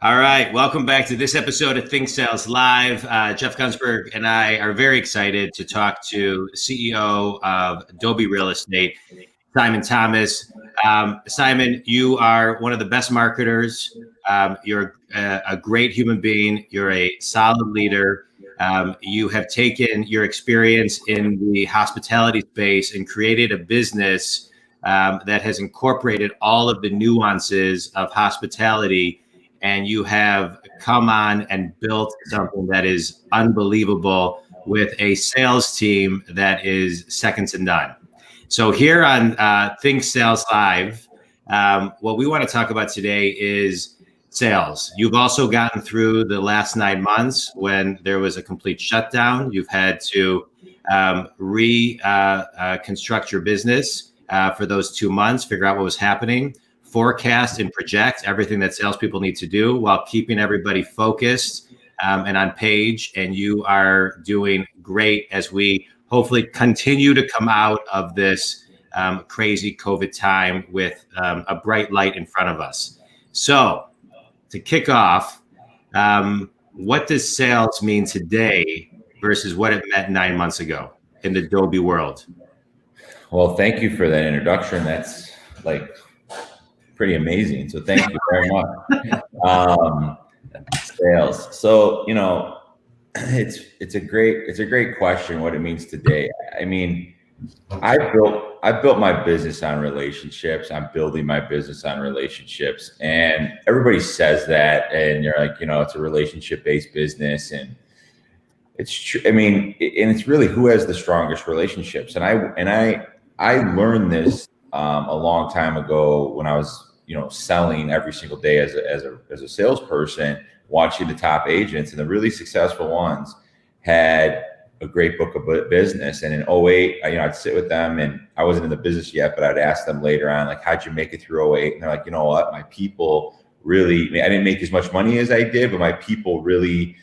All right, welcome back to this episode of Think Sales Live. Jeff Gunsberg and I are very excited to talk to CEO of DOBI Real Estate, Simon Thomas. Simon, you are one of the best marketers. You're a great human being. You're a solid leader. You have taken your experience in the hospitality space and created a business that has incorporated all of the nuances of hospitality, and you have come on and built something that is unbelievable with a sales team that is second to none. So here on Think Sales Live, what we want to talk about today is sales. You've also gotten through the last 9 months when there was a complete shutdown. You've had to reconstruct your business for those 2 months, figure out what was happening, forecast and project everything that salespeople need to do while keeping everybody focused and on page. And you are doing great as we hopefully continue to come out of this crazy COVID time with a bright light in front of us. So to kick off, what does sales mean today versus what it meant 9 months ago in the DOBI world? Well, thank you for that introduction. That's like pretty amazing. So thank you very much. Sales. So, it's a great question, what it means today. I mean, I built my business on relationships. I'm building my business on relationships. And everybody says that, and you're like, it's a relationship-based business. And it's true. I mean, and it's really who has the strongest relationships. And I learned this a long time ago when I was, selling every single day as a salesperson, watching the top agents, and the really successful ones had a great book of business. And in 08, I'd sit with them, and I wasn't in the business yet, but I'd ask them later on, like, how'd you make it through 08? And they're like, you know what, my people really, I didn't make as much money as I did, but my people really,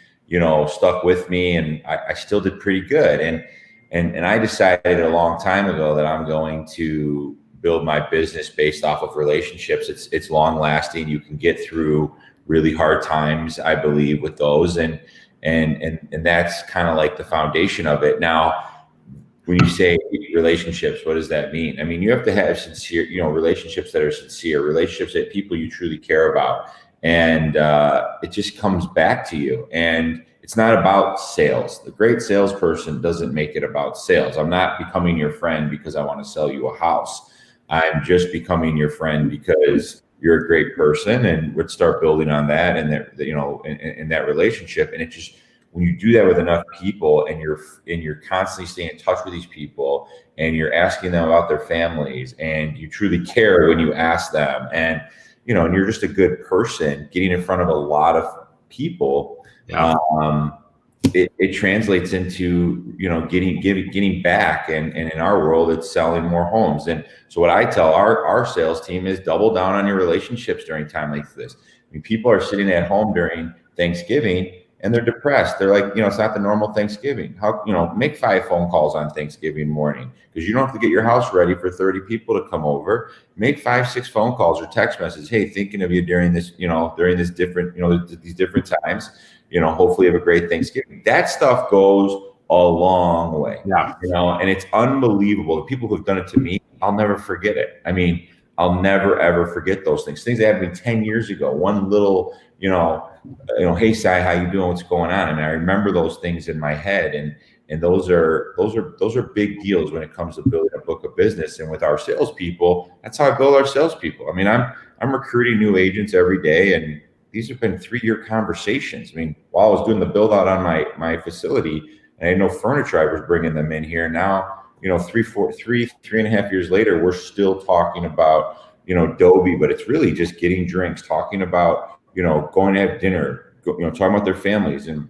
stuck with me, and I still did pretty good. And I decided a long time ago that I'm going to build my business based off of relationships. It's long lasting. You can get through really hard times, I believe, with those. And that's kind of like the foundation of it. Now, when you say relationships, what does that mean? I mean, you have to have sincere, relationships that are sincere, relationships that people you truly care about. And it just comes back to you. And it's not about sales. The great salesperson doesn't make it about sales. I'm not becoming your friend because I want to sell you a house. I'm just becoming your friend because you're a great person, and let's start building on that, and that, in that relationship. And it just, when you do that with enough people, and you're constantly staying in touch with these people, and you're asking them about their families, and you truly care when you ask them, and and you're just a good person, getting in front of a lot of people. Yeah. It translates into getting back, and in our world, it's selling more homes. And so what I tell our sales team is double down on your relationships during time like this. I mean, people are sitting at home during Thanksgiving and they're depressed. They're like, it's not the normal Thanksgiving. How, make 5 phone calls on Thanksgiving morning, because you don't have to get your house ready for 30 people to come over. Make 5, 6 phone calls or text messages. Hey, thinking of you during this, during this different, these different times. Hopefully have a great Thanksgiving. That stuff goes a long way. Yeah. And it's unbelievable. The people who've done it to me, I'll never forget it. I mean, I'll never, ever forget those things. Things that happened 10 years ago. One little, hey, Si, how you doing? What's going on? And I remember those things in my head. And those are big deals when it comes to building a book of business. And with our salespeople, that's how I build our salespeople. I mean, I'm recruiting new agents every day, and these have been 3-year conversations. I mean, while I was doing the build out on my facility, and I had no furniture, I was bringing them in here. Now, 3.5 years later, we're still talking about, DOBI, but it's really just getting drinks, talking about, going to have dinner, talking about their families. And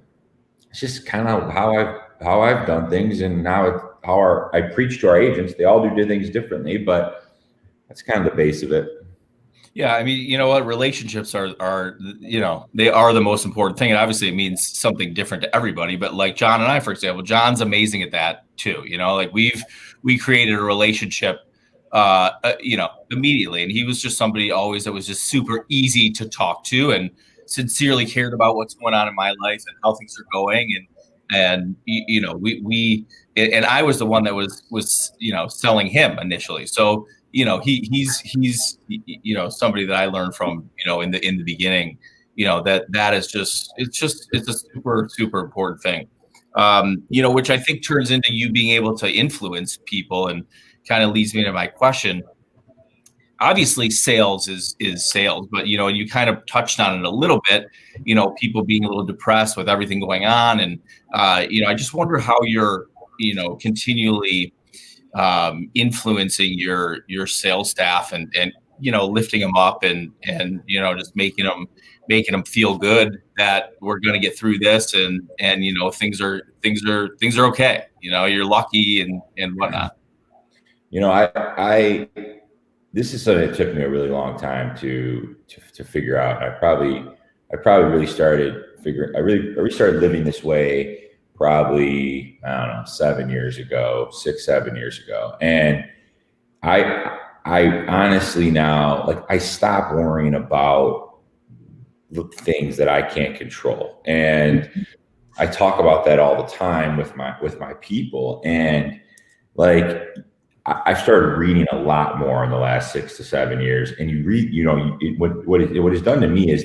it's just kind of how I've done things. And now how I preach to our agents. They all do things differently, but that's kind of the base of it. Yeah, I mean, you know what? Relationships are they are the most important thing. And obviously it means something different to everybody. But like John and I, for example, John's amazing at that too. Like we created a relationship immediately. And he was just somebody always that was just super easy to talk to. And sincerely cared about what's going on in my life and how things are going. And we and I was the one that was selling him initially. So he's somebody that I learned from in the beginning. That is it's a super super important thing. Which I think turns into you being able to influence people, and kind of leads me to my question. Obviously sales is sales, but you kind of touched on it a little bit, people being a little depressed with everything going on. And I just wonder how you're continually influencing your sales staff and lifting them up and just making them feel good that we're going to get through this, and things are okay, you're lucky and whatnot. I this is something that took me a really long time to figure out. I probably really started I really started living this way probably, I don't know, 7 years ago, 7 years ago. And I honestly now, like, I stopped worrying about the things that I can't control. And I talk about that all the time with my people. And like, I started reading a lot more in the last 6 to 7 years. And you read, what it's done to me is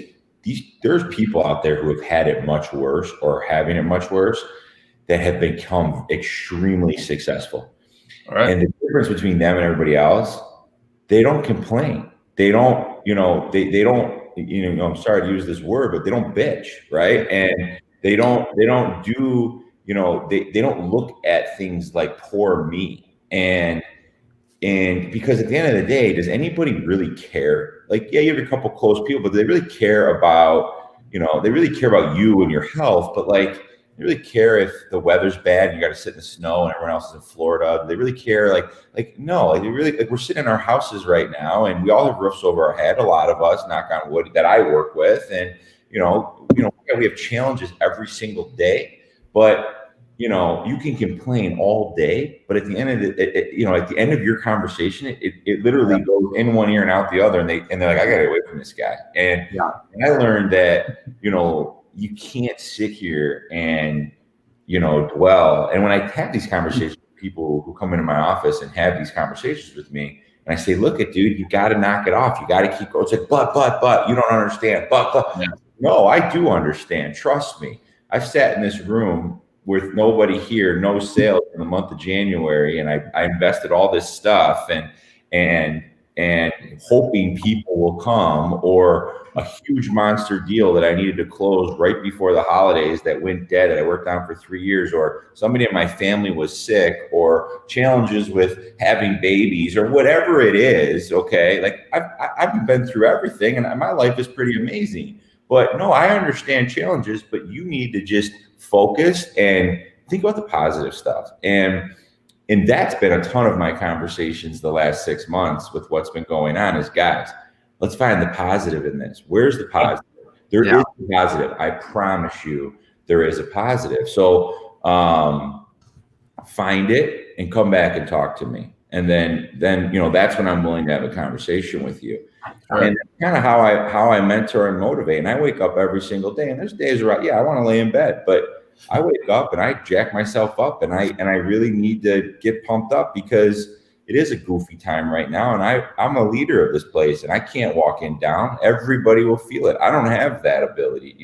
there's people out there who have had it much worse or having it much worse that have become extremely successful. All right. And the difference between them and everybody else, they don't complain. They don't, they don't, I'm sorry to use this word, but they don't bitch, right? And they don't do, they don't look at things like poor me. And because at the end of the day, does anybody really care? Like, yeah, you have a couple close people, but they really care about, they really care about you and your health. But like, they really care if the weather's bad and you got to sit in the snow and everyone else is in Florida. They really care. No, like, they really, like, we're sitting in our houses right now and we all have roofs over our head. A lot of us, knock on wood, that I work with, and we have challenges every single day. But you can complain all day, but at the end of at the end of your conversation, it literally goes in one ear and out the other, and they're like, I gotta get away from this guy. And I learned that you can't sit here and dwell. And when I have these conversations with people who come into my office and have these conversations with me, and I say, look, dude, you got to knock it off. You got to keep going. It's like, but you don't understand. But no, I do understand. Trust me. I've sat in this room with nobody here, no sales in the month of January, and I invested all this stuff and hoping people will come, or a huge monster deal that I needed to close right before the holidays that went dead that I worked on for 3 years, or somebody in my family was sick, or challenges with having babies, or whatever it is. Okay, like I've been through everything, and my life is pretty amazing. But no, I understand challenges, but you need to just focus and think about the positive stuff. And that's been a ton of my conversations the last 6 months with what's been going on is, guys, let's find the positive in this. Where's the positive? There is a positive. I promise you there is a positive. So find it and come back and talk to me. And then that's when I'm willing to have a conversation with you. Right. And that's kind of how I mentor and motivate. And I wake up every single day, and there's days where I want to lay in bed, but I wake up and I jack myself up, and I really need to get pumped up, because it is a goofy time right now. And I'm a leader of this place, and I can't walk in down. Everybody will feel it. I don't have that ability,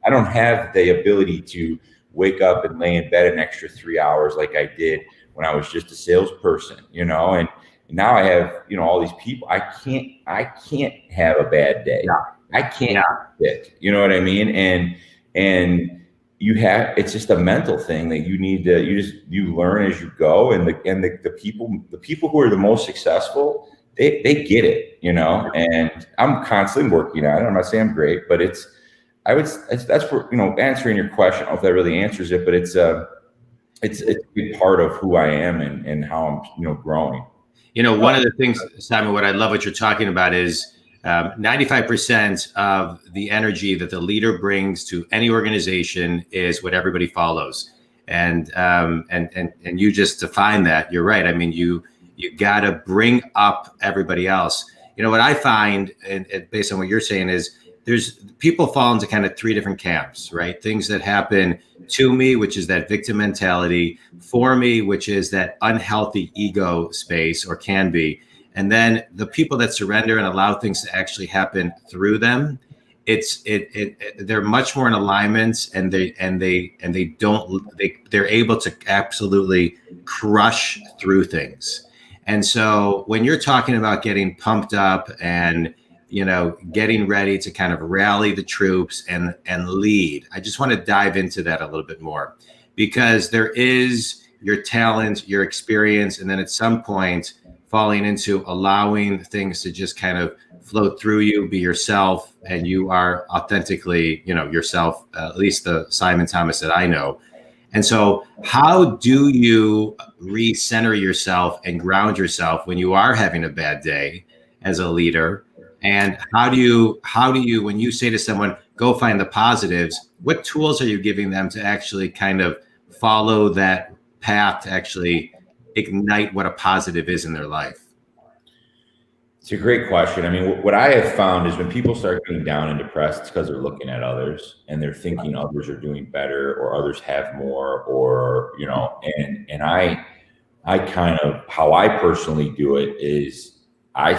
I don't have the ability to wake up and lay in bed an extra 3 hours like I did when I was just a salesperson, and now I have, all these people. I can't have a bad day. I can't sick. You know what I mean? And it's just a mental thing that you need to, you learn as you go. And the people who are the most successful, they get it, and I'm constantly working on it. I'm not saying I'm great, but that's for, answering your question. I don't know if that really answers it, but it's a big part of who I am and how I'm, growing. One of the things, Simon, what I love what you're talking about is 95% of the energy that the leader brings to any organization is what everybody follows. And you just define that. You're right. I mean, you got to bring up everybody else. What I find, and based on what you're saying, is there's people fall into kind of three different camps, right? Things that happen to me, which is that victim mentality; for me, which is that unhealthy ego space, or can be; and then the people that surrender and allow things to actually happen through them. They're much more in alignment, and they're able to absolutely crush through things. And so when you're talking about getting pumped up and getting ready to kind of rally the troops and lead, I just want to dive into that a little bit more, because there is your talent, your experience, and then at some point falling into allowing things to just kind of flow through you, be yourself, and you are authentically, yourself, at least the Simon Thomas that I know. And so how do you recenter yourself and ground yourself when you are having a bad day as a leader? And how do you, when you say to someone, go find the positives, what tools are you giving them to actually kind of follow that path to actually ignite what a positive is in their life? It's a great question. I mean, what I have found is when people start getting down and depressed, it's because they're looking at others and they're thinking others are doing better or others have more, or, and I kind of, how I personally do it is I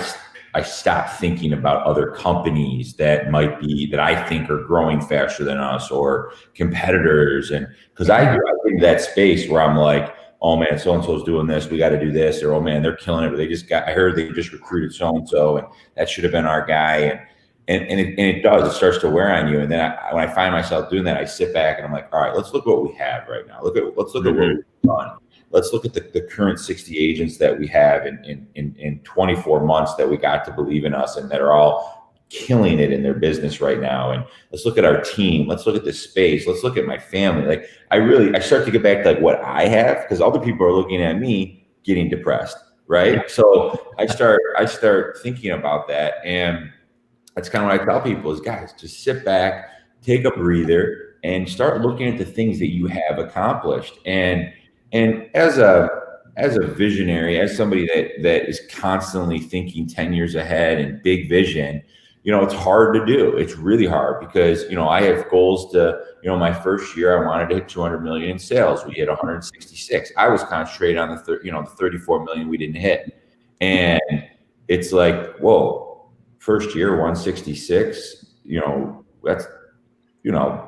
stop thinking about other companies that I think are growing faster than us, or competitors. And because I get into that space where I'm like, oh man, so-and-so's doing this, we got to do this, or, oh man, they're killing it, but I heard they just recruited so-and-so and that should have been our guy. And it does, it starts to wear on you. And then when I find myself doing that, I sit back and I'm like, all right, let's look at what we have right now. Let's look at what we've done. Let's look at the current 60 agents that we have in 24 months that we got to believe in us and that are all killing it in their business right now. And let's look at our team. Let's look at the space. Let's look at my family. Like I start to get back to like what I have, because other people are looking at me getting depressed. Right. So I start thinking about that. And that's kind of what I tell people is, guys, just sit back, take a breather, and start looking at the things that you have accomplished. And as a visionary, as somebody that is constantly thinking 10 years ahead and big vision, it's hard to do. It's really hard because, I have goals to, my first year, I wanted to hit 200 million in sales. We hit 166. I was concentrated on the 34 million we didn't hit. And it's like, whoa, first year, 166, that's,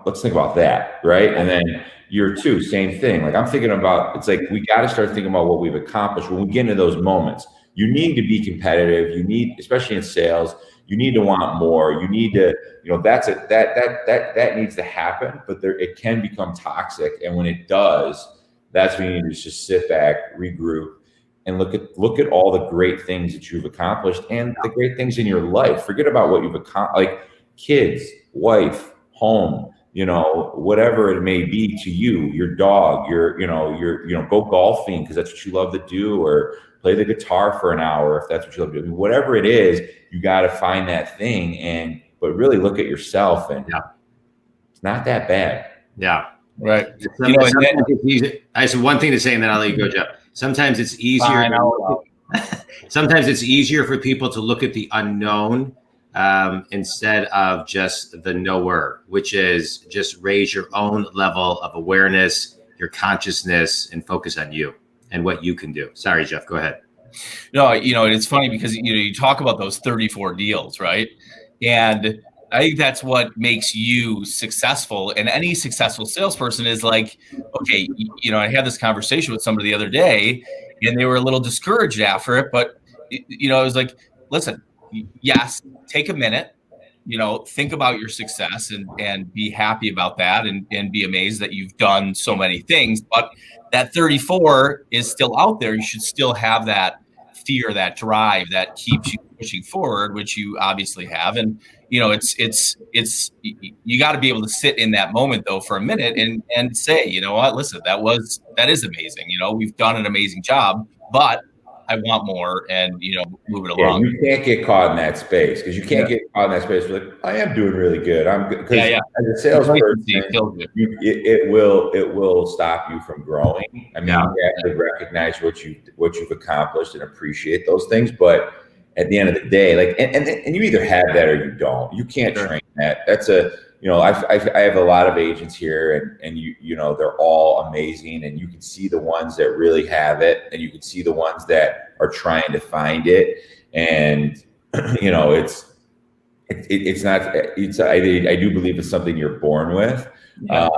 let's think about that. Right. And then year two, same thing. Like I'm thinking about, it's like, we got to start thinking about what we've accomplished. When we get into those moments, you need to be competitive. You need, especially in sales, you need to want more. You need to, that needs to happen, but it can become toxic. And when it does, that's when you need to just sit back, regroup, and look at all the great things that you've accomplished and the great things in your life. Forget about what you've accomplished, like kids, wife, home, whatever it may be to you, your dog, go golfing because that's what you love to do, or play the guitar for an hour if that's what you love to do. I mean, whatever it is, you got to find that thing, but really look at yourself, and it's not that bad. Yeah. Right. I said one thing to say, and then I'll let you go, Jeff. Sometimes it's easier. Sometimes it's easier for people to look at the unknown instead of just the knower, which is just raise your own level of awareness, your consciousness, and focus on you and what you can do. Sorry, Jeff, go ahead. No, it's funny because, you talk about those 34 deals, right? And I think that's what makes you successful. And any successful salesperson is like, okay, I had this conversation with somebody the other day and they were a little discouraged after it, but I was like, listen, yes, take a minute, think about your success and be happy about that and be amazed that you've done so many things. But that 34 is still out there. You should still have that fear, that drive that keeps you pushing forward, which you obviously have. And, it's you got to be able to sit in that moment though for a minute and say, you know what, listen, that is amazing. We've done an amazing job, but I want more, and move it along. You can't get caught in that space, because you can't get caught in that space. Like, I am doing really good. I'm good. Because as a salesperson, it will stop you from growing. I mean, you have to recognize what you've accomplished and appreciate those things. But at the end of the day, like, and you either have that or you don't. You can't train that. That's a, I have a lot of agents here, and they're all amazing, and you can see the ones that really have it, and you can see the ones that are trying to find it, and it's not. I do believe it's something you're born with. Yeah.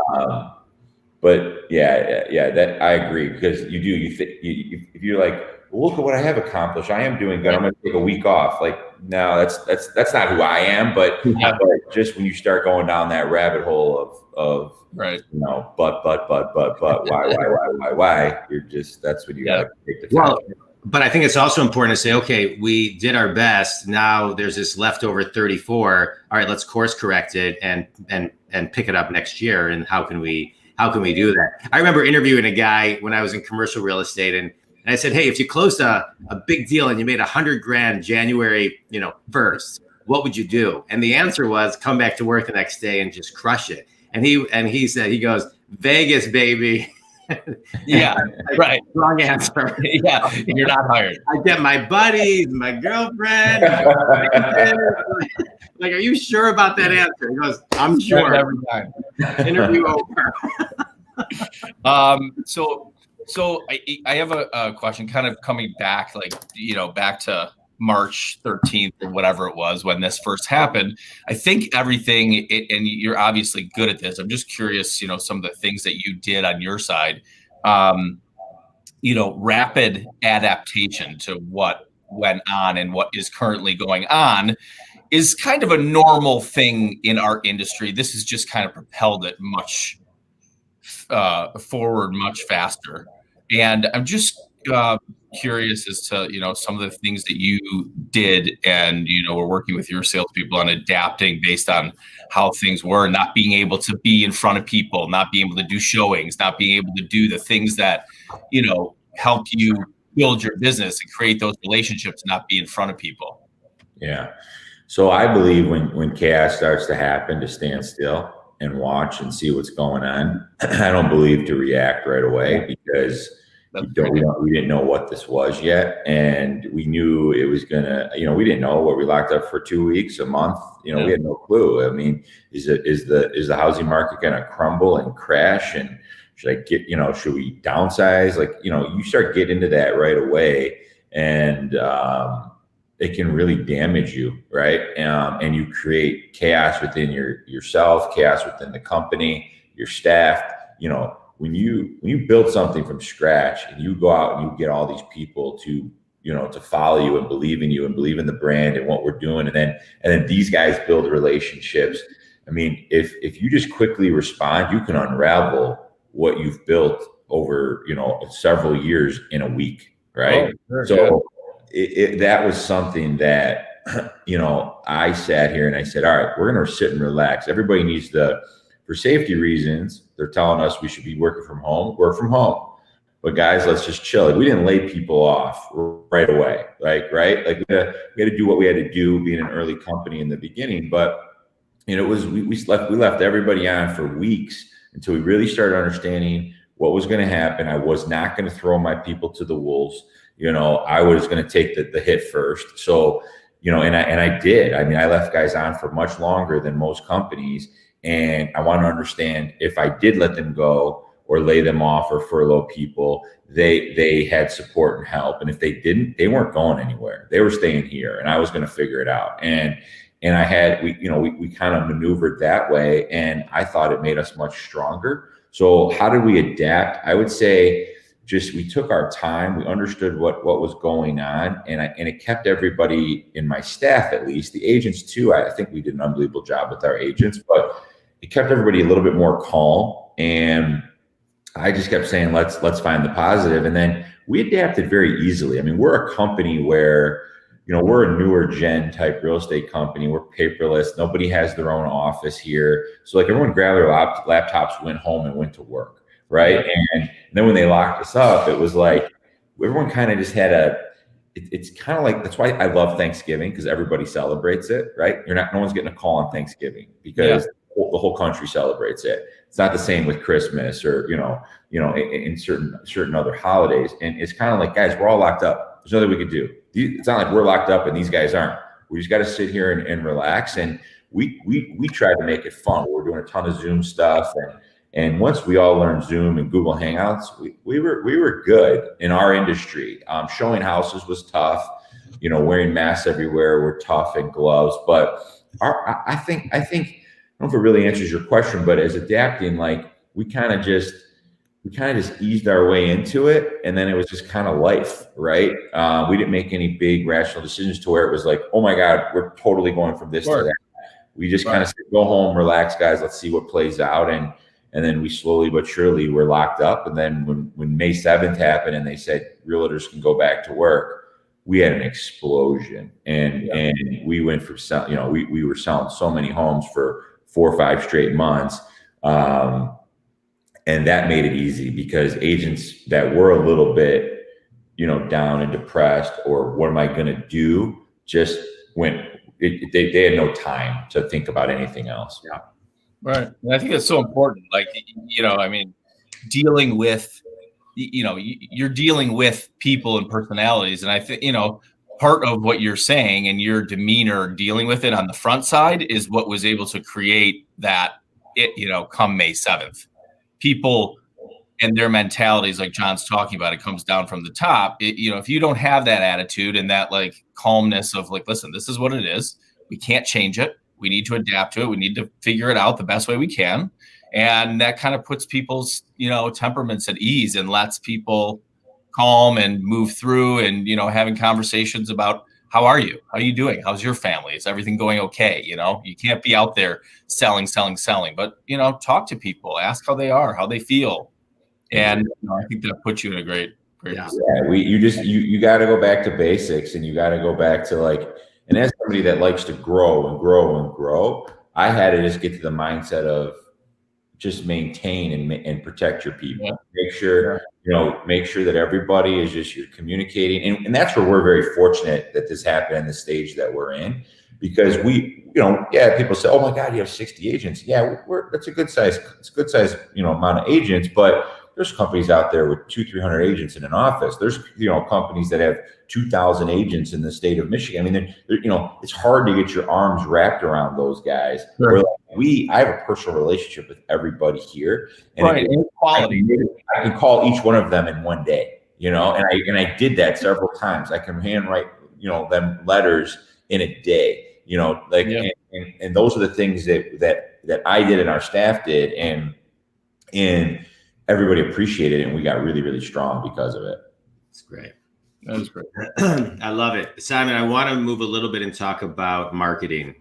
But yeah, that I agree, because if you're like, well, look at what I have accomplished, I am doing good, I'm going to take a week off. Like, no, that's not who I am. But, but just when you start going down that rabbit hole of right, but why, you're just, that's when you got to take the time. Well, but I think it's also important to say, okay, we did our best. Now there's this leftover 34. All right, let's course correct it and pick it up next year. And how can we do that? I remember interviewing a guy when I was in commercial real estate, and I said, hey, if you closed a big deal and you made $100,000 January, 1st, what would you do? And the answer was come back to work the next day and just crush it. And he said, he goes, Vegas, baby. Yeah, right. Wrong answer. Yeah, you're not hired. I get my buddies, my girlfriend. Like, are you sure about that answer? He goes, I'm sure. Every time. Interview over. So I have a question, kind of coming back, like, back to March 13th or whatever it was when this first happened. I think everything, and you're obviously good at this, I'm just curious, some of the things that you did on your side, rapid adaptation to what went on and what is currently going on is kind of a normal thing in our industry. This has just kind of propelled it much forward, much faster. And I'm just curious as to, some of the things that you did, and, we're working with your salespeople on adapting based on how things were, not being able to be in front of people, not being able to do showings, not being able to do the things that, help you build your business and create those relationships, not be in front of people. Yeah. So I believe when chaos starts to happen, to stand still and watch and see what's going on. I don't believe to react right away, because we didn't know what this was yet, and we knew it was gonna. We didn't know what we locked up for 2 weeks, a month. We had no clue. I mean, is the housing market gonna crumble and crash? And should I get? Should we downsize? Like, you start getting into that right away, and it can really damage you, right? And you create chaos within yourself, chaos within the company, your staff. When you build something from scratch and you go out and you get all these people to follow you and believe in you and believe in the brand and what we're doing, and then these guys build relationships. I mean, if you just quickly respond, you can unravel what you've built over several years in a week, right? Oh, sure, so that was something that I sat here and I said, all right, we're going to sit and relax. Everybody needs for safety reasons, they're telling us we should be working from home, work from home. But guys, let's just chill. We didn't lay people off right away, right? Like we had to do what we had to do, being an early company in the beginning. But it was we left everybody on for weeks until we really started understanding what was going to happen. I was not going to throw my people to the wolves. I was going to take the hit first. So, and I did. I mean, I left guys on for much longer than most companies. And I want to understand, if I did let them go or lay them off or furlough people, they had support and help. And if they didn't, they weren't going anywhere. They were staying here, and I was going to figure it out. And we kind of maneuvered that way, and I thought it made us much stronger. So how did we adapt? I would say we took our time. We understood what was going on, and it kept everybody in my staff, at least the agents too. I think we did an unbelievable job with our agents, but it kept everybody a little bit more calm. And I just kept saying, let's find the positive. And then we adapted very easily. I mean, we're a company where, we're a newer gen type real estate company. We're paperless. Nobody has their own office here. So like, everyone grabbed their laptops, went home and went to work. Right. And then when they locked us up, it was like, everyone kind of just had it's kind of like, that's why I love Thanksgiving, because everybody celebrates it. Right. No one's getting a call on Thanksgiving, because the whole country celebrates it. It's not the same with Christmas or, in certain other holidays. And it's kind of like, guys, we're all locked up. There's nothing we can do. it's not like we're locked up and these guys aren't. We just got to sit here and relax. And we try to make it fun. We're doing a ton of Zoom stuff, and once we all learned Zoom and Google Hangouts, we were good in our industry. Showing houses was tough. Wearing masks everywhere were tough, and gloves. But I think I don't know if it really answers your question, but as adapting, like we kind of just eased our way into it, and then it was just kind of life, right? We didn't make any big rational decisions to where it was like, oh my God, we're totally going from this to that. We just kind of said, go home, relax, guys. Let's see what plays out. And then we slowly but surely were locked up. And then when May 7th happened and they said realtors can go back to work, we had an explosion. And we went from we were selling so many homes for 4 or 5 straight months. And that made it easy because agents that were a little bit, down and depressed, or what am I going to do, just went. They had no time to think about anything else. Yeah. Right. And I think that's so important. Like, dealing with, you're dealing with people and personalities. And I think, part of what you're saying and your demeanor dealing with it on the front side is what was able to create that, come May 7th. People and their mentalities, like John's talking about, it comes down from the top. If you don't have that attitude and that like calmness of like, listen, this is what it is. We can't change it. We need to adapt to it. We need to figure it out the best way we can. And that kind of puts people's, temperaments at ease and lets people calm and move through and, having conversations about how are you? How are you doing? How's your family? Is everything going okay? You can't be out there selling, but, talk to people, ask how they are, how they feel. And I think that puts you in a great yeah. You got to go back to basics, and you got to go back to like, and as somebody that likes to grow and grow and grow, I had to just get to the mindset of just maintain and protect your people. Yeah. Make sure that everybody is just, you're communicating. And that's where we're very fortunate that this happened in the stage that we're in, because people say, oh my God, you have 60 agents. Yeah, that's a good size. It's a good size, amount of agents, but there's companies out there with 200-300 agents in an office. There's, companies that have 2,000 agents in the state of Michigan. I mean, it's hard to get your arms wrapped around those guys. Sure. I have a personal relationship with everybody here, and quality. I can call each one of them in one day, and I did that several times. I can handwrite, them letters in a day, and those are the things that I did and our staff did, and everybody appreciated it, and we got really, really strong because of it. That's great. That was great. I love it. Simon, I want to move a little bit and talk about marketing.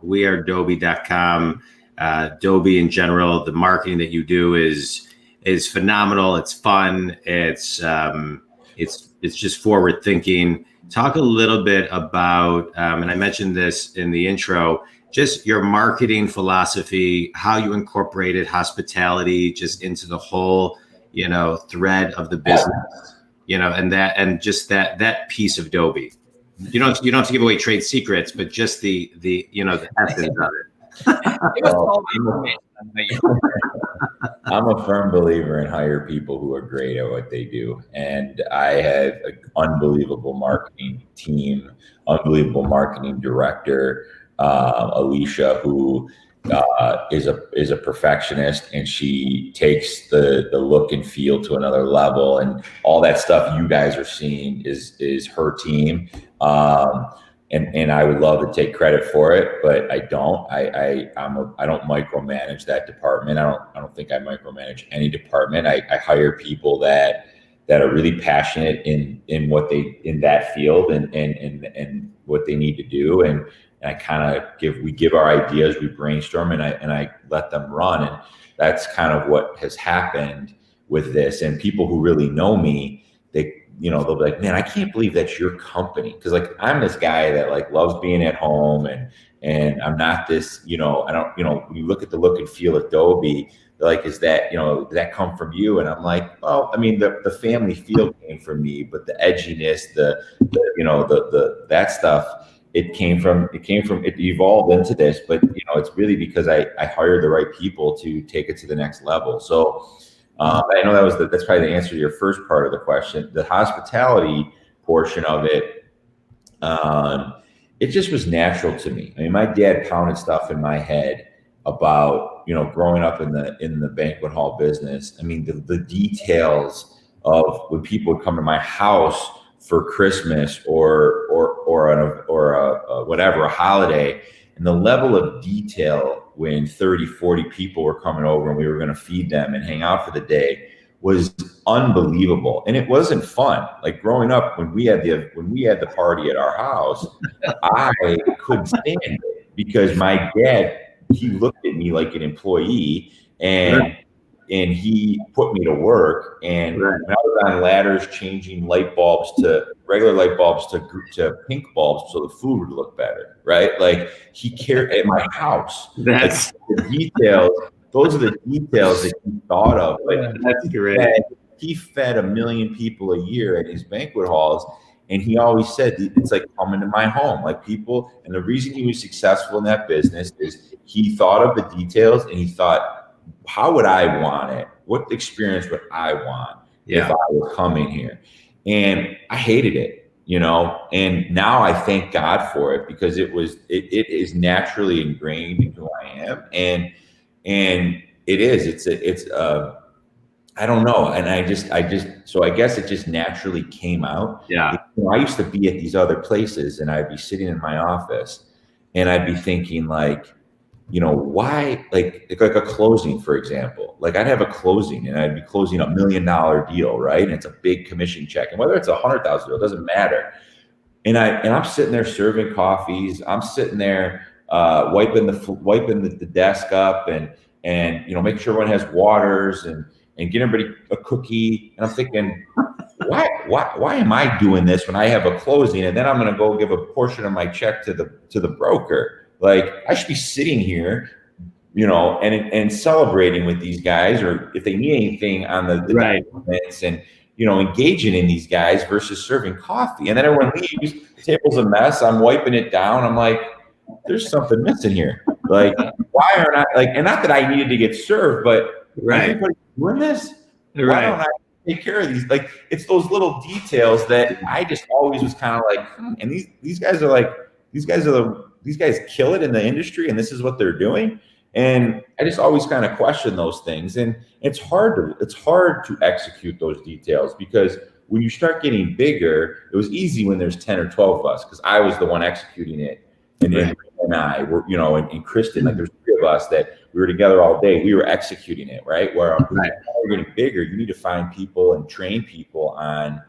We are Dobi.com. Dobi in general, the marketing that you do is phenomenal. It's fun. It's just forward thinking. Talk a little bit about, and I mentioned this in the intro, just your marketing philosophy, how you incorporated hospitality just into the whole, thread of the business, and just that piece of Dobi. You don't have to give away trade secrets, but just the essence of it. I'm a firm believer in hire people who are great at what they do. And I have an unbelievable marketing team, unbelievable marketing director, Alicia, who is a perfectionist, and she takes the look and feel to another level, and all that stuff you guys are seeing is her team. And I would love to take credit for it, but I don't. I don't micromanage that department. I don't think I micromanage any department. I hire people that are really passionate in that field and what they need to do, and I kind of give our ideas, we brainstorm, and I let them run, and that's kind of what has happened with this. And people who really know me, they'll be like, man, I can't believe that's your company. Cause like, I'm this guy that like loves being at home, and I'm not this, I don't, when you look at the look and feel of Dobi, like, is that, did that come from you? And I'm like, well, I mean, the family feel came from me, but the edginess, the that stuff, it evolved into this, but it's really because I hired the right people to take it to the next level. So, I know that's probably the answer to your first part of the question. The hospitality portion of it. It just was natural to me. I mean, my dad pounded stuff in my head about, you know, growing up in the banquet hall business. I mean, the details of when people would come to my house for Christmas or a holiday, and the level of detail when 30, 40 people were coming over and we were going to feed them and hang out for the day was unbelievable. And it wasn't fun. Like growing up, when we had the party at our house, I couldn't stand it because my dad, he looked at me like an employee, and he put me to work. And when I was on ladders changing light bulbs to regular light bulbs to pink bulbs so the food would look better, right? Like he cared at my house. That's the details. Those are the details that he thought of. Like that's great. He fed 1 million people a year at his banquet halls. And he always said, it's like coming to my home, like people. And the reason he was successful in that business is he thought of the details and he thought, how would I want it? What experience would I want if I was coming here? And I hated it, you know, and now I thank God for it because it is naturally ingrained in who I am. And it's I don't know. And so I guess it just naturally came out. Yeah. You know, I used to be at these other places and I'd be sitting in my office and I'd be thinking like, you know, why, like a closing, for example, like I'd have a closing and I'd be closing $1 million deal, right? And it's a big commission check. And whether it's $100,000 deal, it doesn't matter. And I'm sitting there serving coffees. I'm sitting there wiping the desk up and you know, make sure everyone has waters and get everybody a cookie. And I'm thinking, why am I doing this when I have a closing and then I'm going to go give a portion of my check to the broker? Like I should be sitting here, you know, and celebrating with these guys, or if they need anything on the documents and, you know, engaging in these guys versus serving coffee. And then everyone leaves, the table's a mess. I'm wiping it down. I'm like, there's something missing here. Like, why aren't I like, and not that I needed to get served, but everybody's doing this. Why don't I take care of these? Like, it's those little details that I just always was kind of like, and these guys kill it in the industry, and this is what they're doing. And I just always kind of question those things. And it's hard to execute those details because when you start getting bigger, it was easy when there's 10 or 12 of us because I was the one executing it. And then I were, you know, and Kristen, like there's 3 of us that we were together all day. We were executing it, right? Where we're getting bigger, you need to find people and train people on,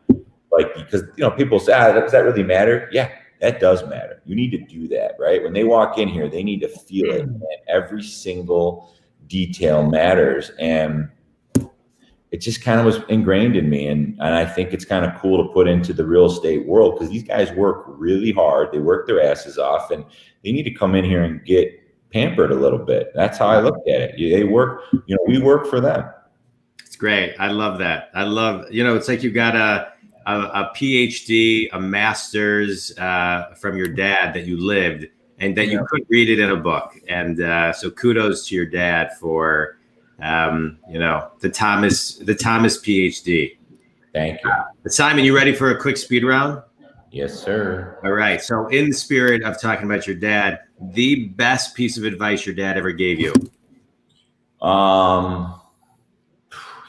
like, because, you know, people say, does that really matter? Yeah, that does matter. You need to do that, right? When they walk in here, they need to feel it. And every single detail matters. And it just kind of was ingrained in me. And I think it's kind of cool to put into the real estate world because these guys work really hard. They work their asses off and they need to come in here and get pampered a little bit. That's how I look at it. They work, you know, we work for them. It's great. I love that. You know, it's like you got a PhD, a master's from your dad that you lived and that you couldn't read it in a book. And so kudos to your dad for, you know, the Thomas PhD. Thank you. Simon, you ready for a quick speed round? Yes, sir. All right. So in the spirit of talking about your dad, the best piece of advice your dad ever gave you?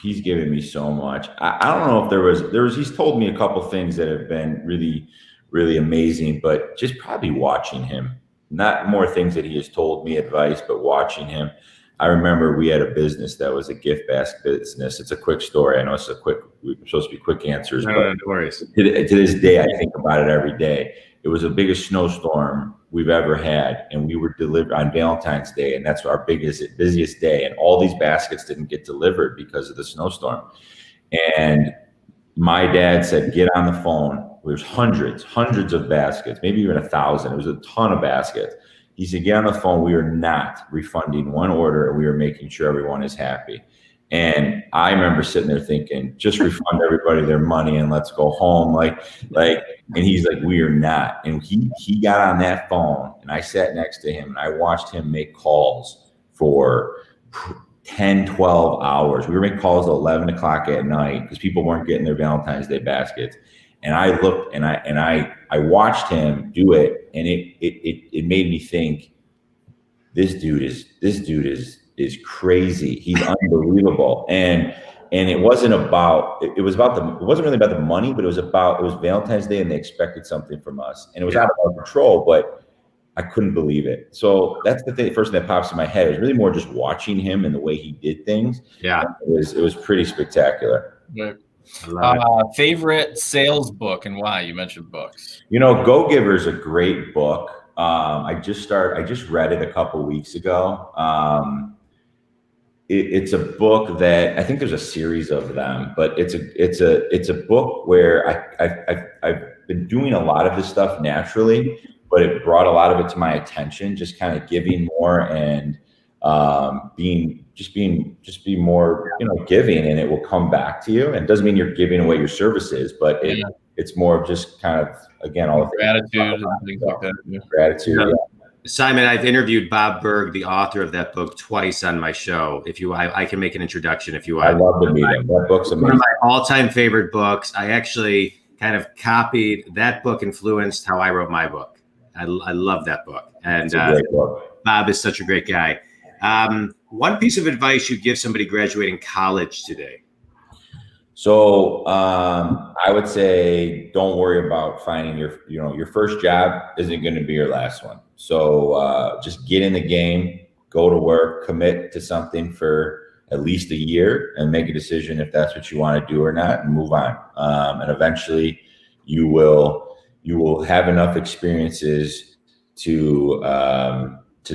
He's given me so much. I don't know if there was, he's told me a couple things that have been really, really amazing, but just probably watching him, not more things that he has told me advice, but watching him. I remember we had a business that was a gift basket business. It's a quick story. I know it's we're supposed to be quick answers. No worries. To this day, I think about it every day. It was the biggest snowstorm we've ever had. And we were delivered on Valentine's Day. And that's our busiest day. And all these baskets didn't get delivered because of the snowstorm. And my dad said, get on the phone. There's hundreds of baskets, maybe even 1,000. It was a ton of baskets. He said, get on the phone. We are not refunding one order, and we are making sure everyone is happy. And I remember sitting there thinking, just refund everybody their money and let's go home. And he's like, we are not. And he got on that phone, and I sat next to him, and I watched him make calls for 10, 12 hours. We were making calls at 11 o'clock at night because people weren't getting their Valentine's Day baskets. And I looked and I watched him do it, and it made me think, this dude is crazy. He's unbelievable. And it wasn't really about the money, but it was Valentine's Day and they expected something from us. And it was out of our control, but I couldn't believe it. So that's the first thing that pops in my head. It was really more just watching him and the way he did things. Yeah. It was pretty spectacular. Right. Favorite sales book and why? You mentioned books. Go Giver is a great book. I just read it a couple weeks ago. It's a book that I think there's a series of them, but it's a book where I've been doing a lot of this stuff naturally, but it brought a lot of it to my attention, just kind of giving more and being more, giving, and it will come back to you. And it doesn't mean you're giving away your services, but it's more of just kind of, again, all the gratitude and things like that. Yeah. Gratitude. Yeah. Simon, I've interviewed Bob Berg, the author of that book, twice on my show. I can make an introduction if you want. I love to meet him. That book's amazing. One of my all-time favorite books. I actually kind of copied that book, influenced how I wrote my book. I love that book. And it's a great book. Bob is such a great guy. One piece of advice you'd give somebody graduating college today? So I would say, don't worry about finding your first job isn't going to be your last one. So just get in the game, go to work, commit to something for at least a year, and make a decision if that's what you want to do or not, and move on. And eventually, you will have enough experiences to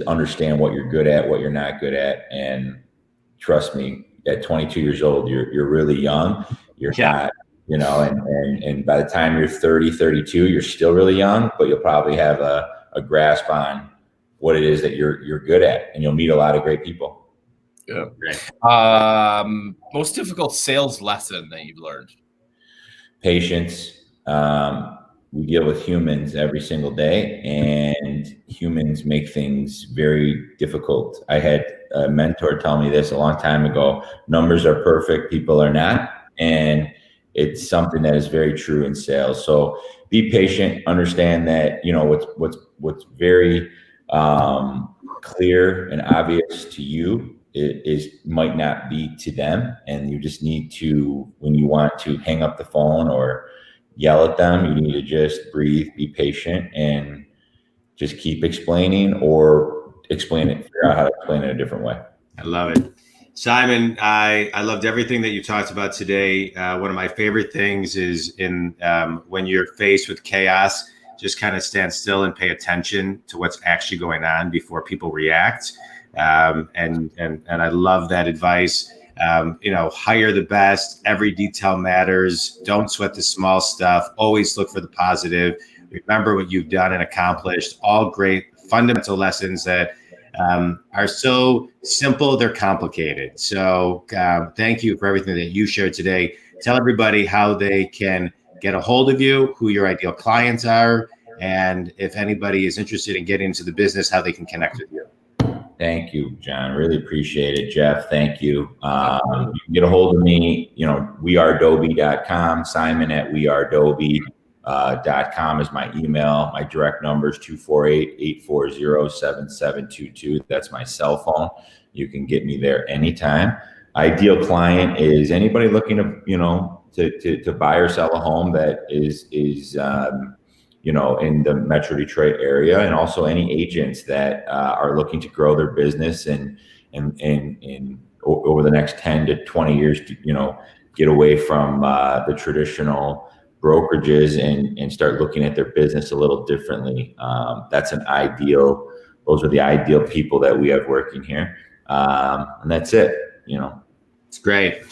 understand what you're good at, what you're not good at, and trust me, at 22 years old, you're really young. You're not, and by the time you're 30, 32, you're still really young, but you'll probably have a grasp on what it is that you're good at, and you'll meet a lot of great people. Yeah. Right. Most difficult sales lesson that you've learned? Patience. We deal with humans every single day, and humans make things very difficult. I had a mentor tell me this a long time ago: numbers are perfect, people are not. And it's something that is very true in sales. So be patient, understand that, what's very clear and obvious to you might not be to them. And you just need to, when you want to hang up the phone or yell at them, you need to just breathe, be patient, and just keep explaining, or figure out how to explain it a different way. I love it. Simon, I loved everything that you talked about today. One of my favorite things is when you're faced with chaos, just kind of stand still and pay attention to what's actually going on before people react. And I love that advice. Hire the best. Every detail matters. Don't sweat the small stuff. Always look for the positive. Remember what you've done and accomplished. All great fundamental lessons that are so simple, they're complicated. So thank you for everything that you shared today. Tell everybody how they can get a hold of you, who your ideal clients are, and if anybody is interested in getting into the business, how they can connect with you. Thank you, John. Really appreciate it. Jeff, thank you. You can get a hold of me, wearedobi.com, Simon at wearedobi.com is my email. My direct number is 248-840-7722. That's my cell phone. You can get me there anytime. Ideal client is anybody looking to buy or sell a home that is in the Metro Detroit area, and also any agents that are looking to grow their business and over the next 10 to 20 years, get away from the traditional brokerages and start looking at their business a little differently. Those are the ideal people that we have working here. And that's it, It's great.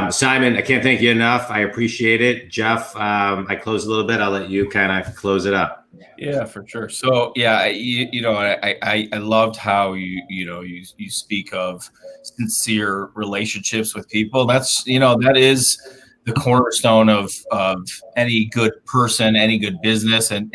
Simon, I can't thank you enough. I appreciate it. Jeff, I closed a little bit. I'll let you kind of close it up. Yeah, for sure. So yeah, I loved how you speak of sincere relationships with people. That's, that is the cornerstone of any good person, any good business. And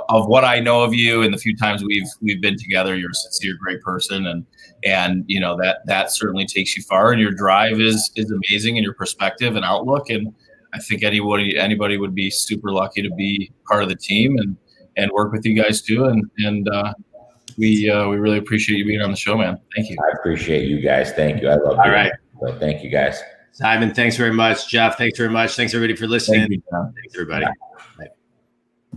of what I know of you and the few times we've been together, you're a sincere, great person. And that certainly takes you far, and your drive is amazing, and your perspective and outlook. And I think anybody would be super lucky to be part of the team and work with you guys too. And we really appreciate you being on the show, man. Thank you. I appreciate you guys. Thank you. I love All right. So thank you guys. Simon, thanks very much. Jeff, thanks very much. Thanks everybody for listening. Thank you, John. Thanks everybody. Bye. Bye.